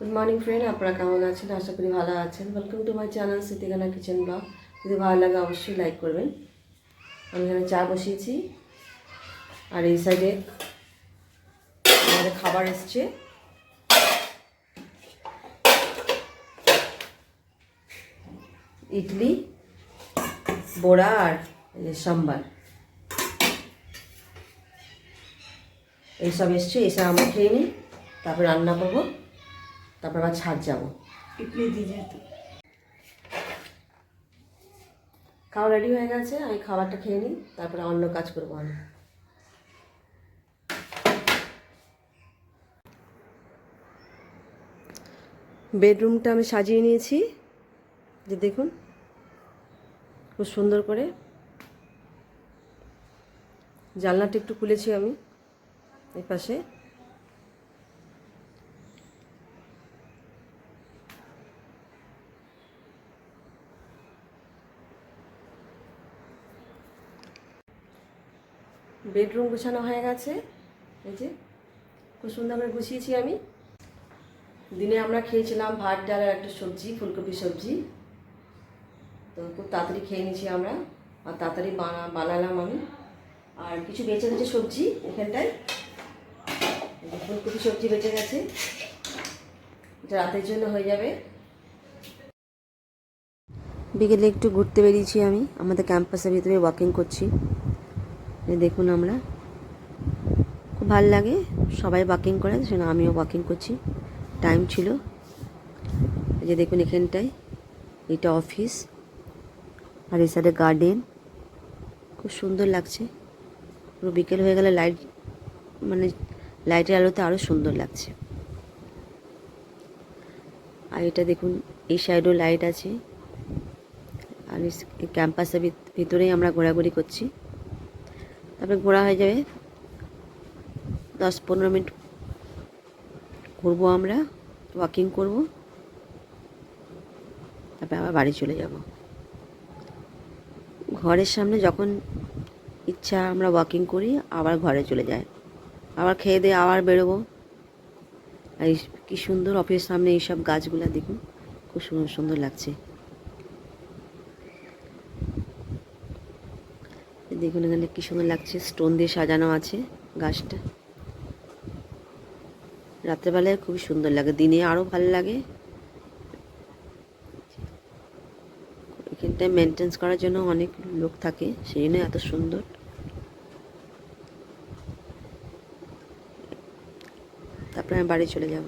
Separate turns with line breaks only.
Good morning friend, আপনারা কেমন আছেন? আশা করি ভালো আছেন। ওয়েলকাম টু মাই চ্যানেল সিতিগানা কিচেন ব্লগ। যদি ভালো লাগে অবশ্যই লাইক করবেন। আমি এখানে চা বসিয়েছি, আর এই সাইডে আমাদের খাবার এসছে। ইডলি, বড়া আর সাম্বার এইসব এসছে। এইসব আমরা খেয়ে নিই, তারপর রান্না করবো, তারপর আবার ছাদ যাবো। ইডলি দিয়ে খাওয়া রেডি হয়ে গেছে, আমি খাবারটা খেয়ে নিই, তারপরে অন্য কাজ করবো আমি। বেডরুমটা আমি সাজিয়ে নিয়েছি, যে দেখুন খুব সুন্দর করে। জানলাটা একটু খুলেছি আমি এই পাশে। বেডরুম গোছানো হয়ে গেছে, এই যে খুব সুন্দর করে গুছিয়েছি আমি। দিনে আমরা খেয়েছিলাম ভাত, ডাল আর একটা সবজি, ফুলকপি সবজি। তো খুব তাড়াতাড়ি খেয়ে নিয়েছি আমরা, আর তাড়াতাড়ি বানালাম আমি। আর কিছু বেঁচে গেছে সবজি এখানটায়, ফুলকপি সবজি বেঁচে গেছে, এটা রাতের জন্য হয়ে যাবে। বিকেলে একটু ঘুরতে বেরিয়েছি আমি, আমাদের ক্যাম্পাসের ভিতরে ওয়াকিং করছি। দেখুন আমরা, খুব ভালো লাগে, সবাই ওয়াকিং করে, সেজন্য আমিও ওয়াকিং করছি। টাইম ছিল। এই যে দেখুন এখানটায়, এটা অফিস, আর এই সাইডে গার্ডেন, খুব সুন্দর লাগছে। পুরো বিকেল হয়ে গেলে লাইট, মানে লাইটের আলোতে আরও সুন্দর লাগছে। আর এটা দেখুন, এই সাইডেও লাইট আছে। আর এই ক্যাম্পাসের ভিতরেই আমরা ঘোরাঘুরি করছি। তারপরে ঘোরা হয়ে যাবে, 10-15 মিনিট ঘুরবো আমরা, ওয়াকিং করব, তারপরে আবার বাড়ি চলে যাব। ঘরের সামনে যখন ইচ্ছা আমরা ওয়াকিং করি, আবার ঘরে চলে যাই, আবার খেয়ে দিয়ে আবার বেরোবো। আর কি সুন্দর অফিসের সামনে এইসব গাছগুলো দেখুন, খুব সুন্দর সুন্দর লাগছে। দেখুন এখানে কি সুন্দর লাগছে, স্টোন দিয়ে সাজানো আছে গাছটা। রাত্রেবেলায় খুবই সুন্দর লাগে, দিনে আরও ভালো লাগে। এখানটায় মেনটেন্স করার জন্য অনেক লোক থাকে, সেই জন্য এত সুন্দর। তারপরে আমি বাড়ি চলে যাব।